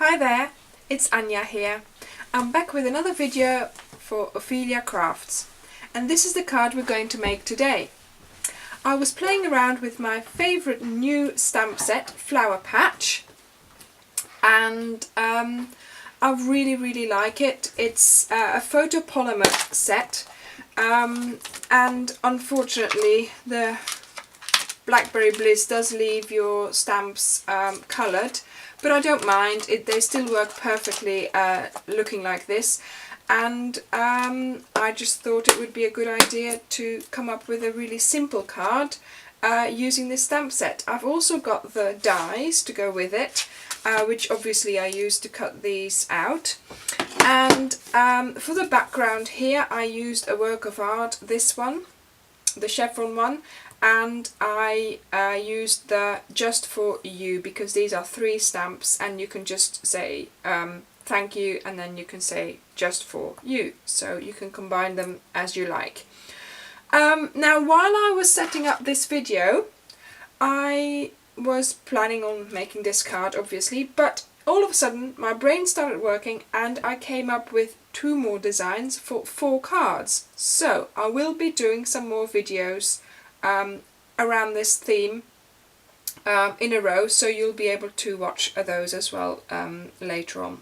Hi there, it's Anya here. I'm back with another video for Ophelia Crafts, and this is the card we're going to make today. I was playing around with my favourite new stamp set, Flower Patch, and I really like it. It's a photopolymer set, and unfortunately the Blackberry Bliss does leave your stamps coloured, but I don't mind. They still work perfectly looking like this, and I just thought it would be a good idea to come up with a really simple card using this stamp set. I've also got the dies to go with it, which obviously I used to cut these out. And for the background here I used a work of art, this one, the chevron one, and I used the Just For You, because these are 3 stamps and you can just say thank you, and then you can say Just For You, so you can combine them as you like. Now, while I was setting up this video, I was planning on making this card obviously, but all of a sudden my brain started working and I came up with 2 more designs for 4 cards. So I will be doing some more videos around this theme in a row, so you'll be able to watch those as well later on.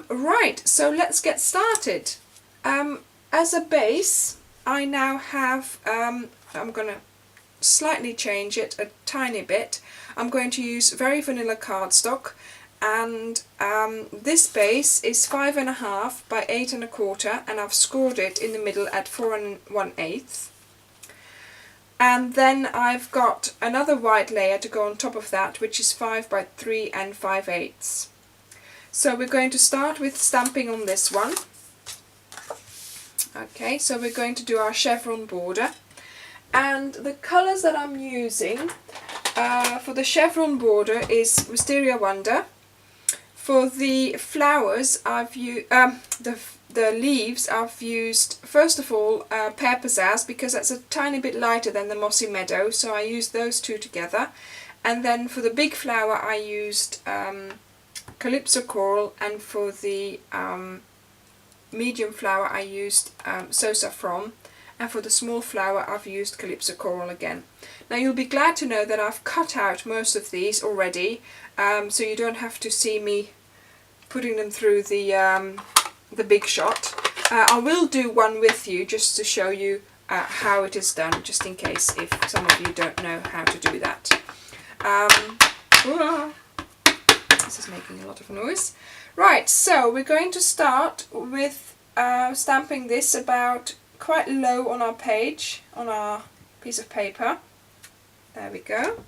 Right, so let's get started. As a base, I now have, I'm going to slightly change it a tiny bit. I'm going to use very vanilla cardstock, and this base is 5.5 by 8 1/4, and I've scored it in the middle at 4 1/8. And then I've got another white layer to go on top of that, which is 5 by 3 5/8. So we're going to start with stamping on this one. Okay, so we're going to do our chevron border, and the colours that I'm using for the chevron border is Wisteria Wonder. For the flowers, I've used the leaves, I've used first of all Pear Pizzazz, because that's a tiny bit lighter than the Mossy Meadow, so I used those 2 together. And then for the big flower I used Calypso Coral, and for the medium flower I used So Saffron, and for the small flower I've used Calypso Coral again. Now you'll be glad to know that I've cut out most of these already, so you don't have to see me putting them through the big shot. I will do one with you just to show you how it is done, just in case if some of you don't know how to do that. This is making a lot of noise. Right, so we're going to start with stamping this about quite low on our page, on our piece of paper. There we go.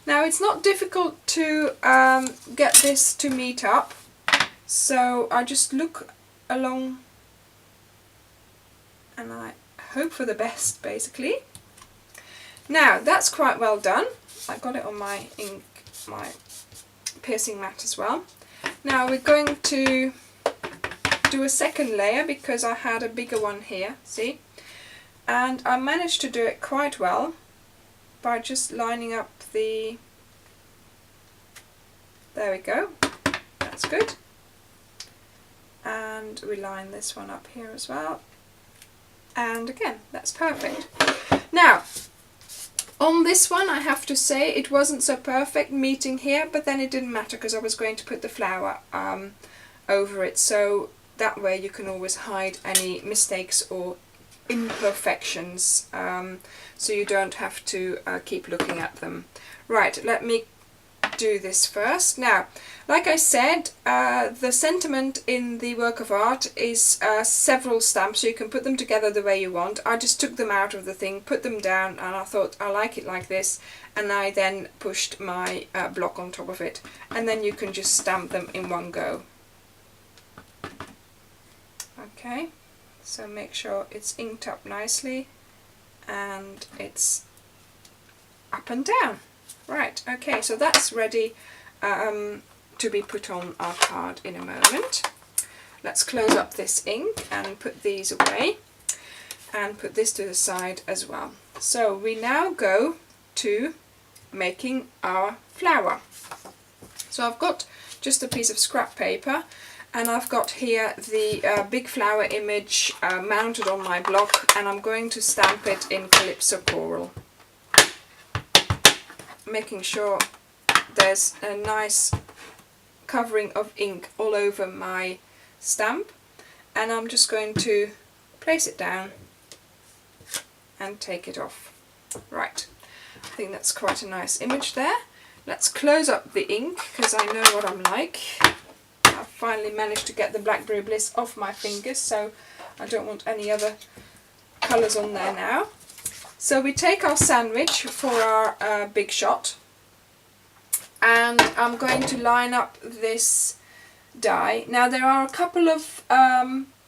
Now it's not difficult to get this to meet up, so I just look along and I hope for the best, basically. Now that's quite well done. I got it on my ink, my piercing mat as well. Now we're going to do a second layer, because I had a bigger one here, see? And I managed to do it quite well by just lining up the, there we go, that's good. And we line this one up here as well, and again, that's perfect. Now on this one I have to say it wasn't so perfect meeting here, but then it didn't matter because I was going to put the flower over it, so that way you can always hide any mistakes or imperfections, so you don't have to keep looking at them. Right, let me do this first. Now, like I said, the sentiment in the work of art is several stamps, so you can put them together the way you want. I just took them out of the thing, put them down, and I thought I like it like this, and I then pushed my block on top of it, and then you can just stamp them in one go. Okay, so make sure it's inked up nicely and it's up and down. Right, okay, so that's ready to be put on our card in a moment. Let's close up this ink and put these away, and put this to the side as well. So we now go to making our flower. So I've got just a piece of scrap paper, and I've got here the big flower image mounted on my block, and I'm going to stamp it in Calypso Coral, making sure there's a nice covering of ink all over my stamp. And I'm just going to place it down and take it off. Right, I think that's quite a nice image there. Let's close up the ink, because I know what I'm like. I've finally managed to get the Blackberry Bliss off my fingers, so I don't want any other colours on there now. So we take our sandwich for our big shot, and I'm going to line up this die. Now there are a couple of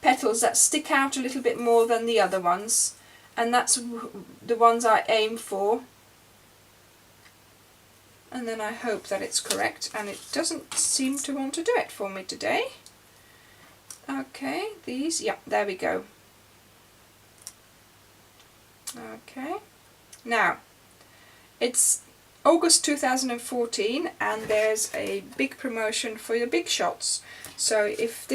petals that stick out a little bit more than the other ones, and that's the ones I aim for. And then I hope that it's correct, and it doesn't seem to want to do it for me today. Okay, these, yeah, there we go. Okay, now it's August 2014, and there's a big promotion for your big shots. So if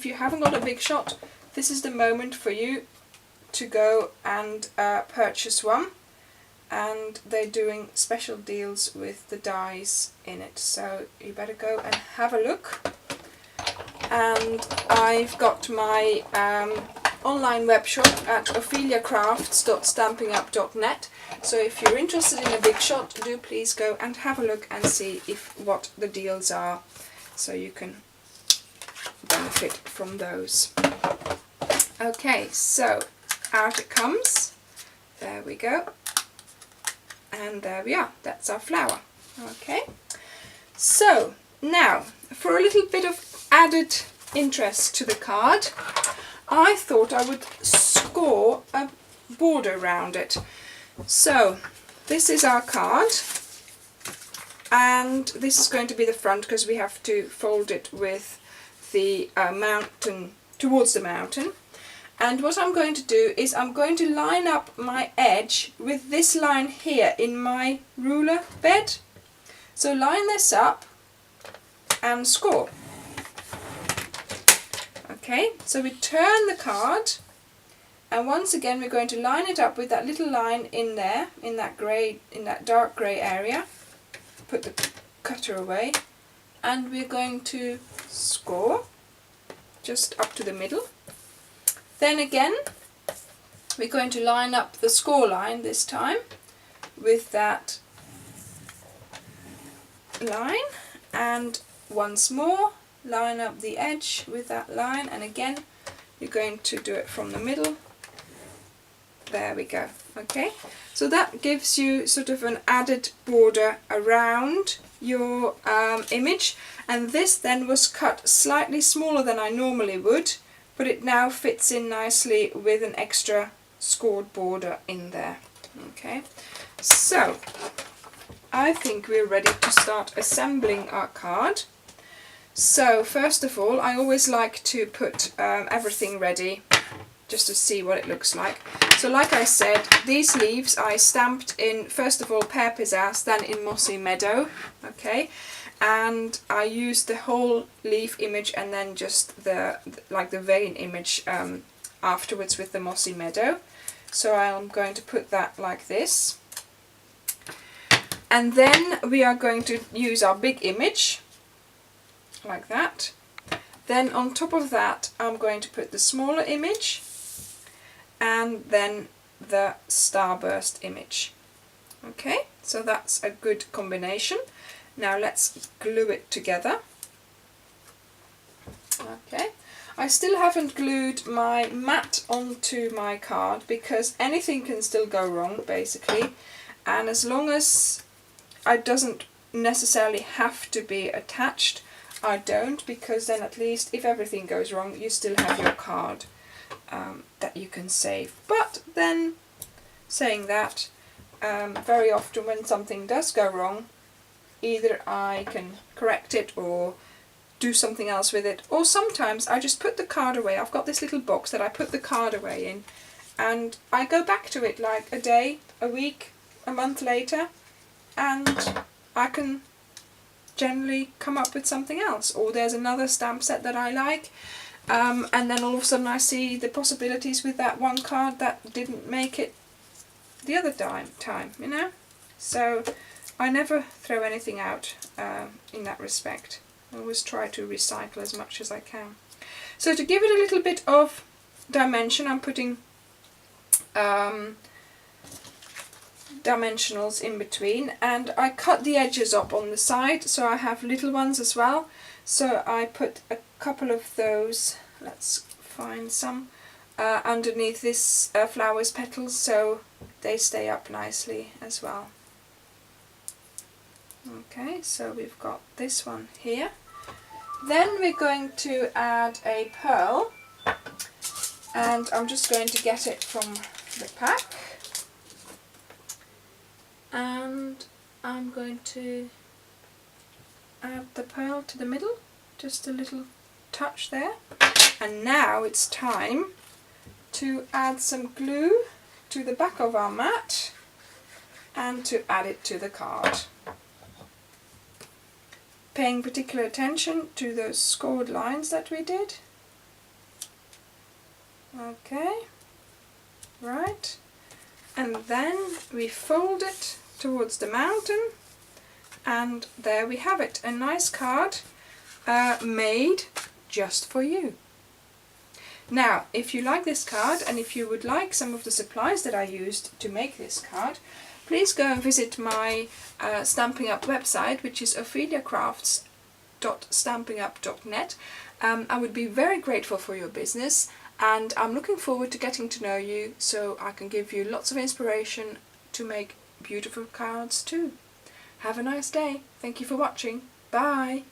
you haven't got a big shot, this is the moment for you to go and purchase one. And they're doing special deals with the dies in it, so you better go and have a look. And I've got my online web shop at opheliacrafts.stampinup.net, so if you're interested in a big shot, do please go and have a look and see what the deals are, so you can benefit from those. Okay, so out it comes. There we go. And there we are, that's our flower. Okay, so now for a little bit of added interest to the card, I thought I would score a border around it. So this is our card, and this is going to be the front, because we have to fold it with the mountain, towards the mountain. And what I'm going to do is I'm going to line up my edge with this line here in my ruler bed. So line this up and score. Okay, so we turn the card, and once again we're going to line it up with that little line in there, in that grey, in that dark grey area. Put the cutter away, and we're going to score just up to the middle. Then again, we're going to line up the score line this time with that line, and once more line up the edge with that line, and again you're going to do it from the middle. There we go. Okay, so that gives you sort of an added border around your image, and this then was cut slightly smaller than I normally would, but it now fits in nicely with an extra scored border in there. Okay, so I think we're ready to start assembling our card. So first of all, I always like to put everything ready just to see what it looks like. So like I said, these leaves I stamped in, first of all, Pear Pizzazz, then in Mossy Meadow. Okay, and I used the whole leaf image and then just the vein image afterwards with the Mossy Meadow. So I'm going to put that like this, and then we are going to use our big image like that. Then on top of that I'm going to put the smaller image, and then the starburst image. Okay, so that's a good combination. Now let's glue it together. Okay, I still haven't glued my mat onto my card because anything can still go wrong basically, and as long as it doesn't necessarily have to be attached, I don't, because then at least if everything goes wrong you still have your card that you can save. But then saying that, very often when something does go wrong, either I can correct it or do something else with it, or sometimes I just put the card away. I've got this little box that I put the card away in, and I go back to it like a day, a week, a month later, and I can generally come up with something else, or there's another stamp set that I like, and then all of a sudden I see the possibilities with that one card that didn't make it the other time, you know. So I never throw anything out in that respect. I always try to recycle as much as I can. So to give it a little bit of dimension, I'm putting dimensionals in between, and I cut the edges up on the side so I have little ones as well. So I put a couple of those, let's find some, underneath this flower's petals so they stay up nicely as well. Okay, so we've got this one here. Then we're going to add a pearl, and I'm just going to get it from the pack, and I'm going to add the pearl to the middle, just a little touch there. And now it's time to add some glue to the back of our mat and to add it to the card. Paying particular attention to those scored lines that we did. Okay, right, and then we fold it towards the mountain, and there we have it, a nice card made just for you. Now, if you like this card, and if you would like some of the supplies that I used to make this card, please go and visit my Stampin' Up website, which is opheliacrafts.stampinup.net. I would be very grateful for your business, and I'm looking forward to getting to know you so I can give you lots of inspiration to make beautiful cards too. Have a nice day. Thank you for watching. Bye.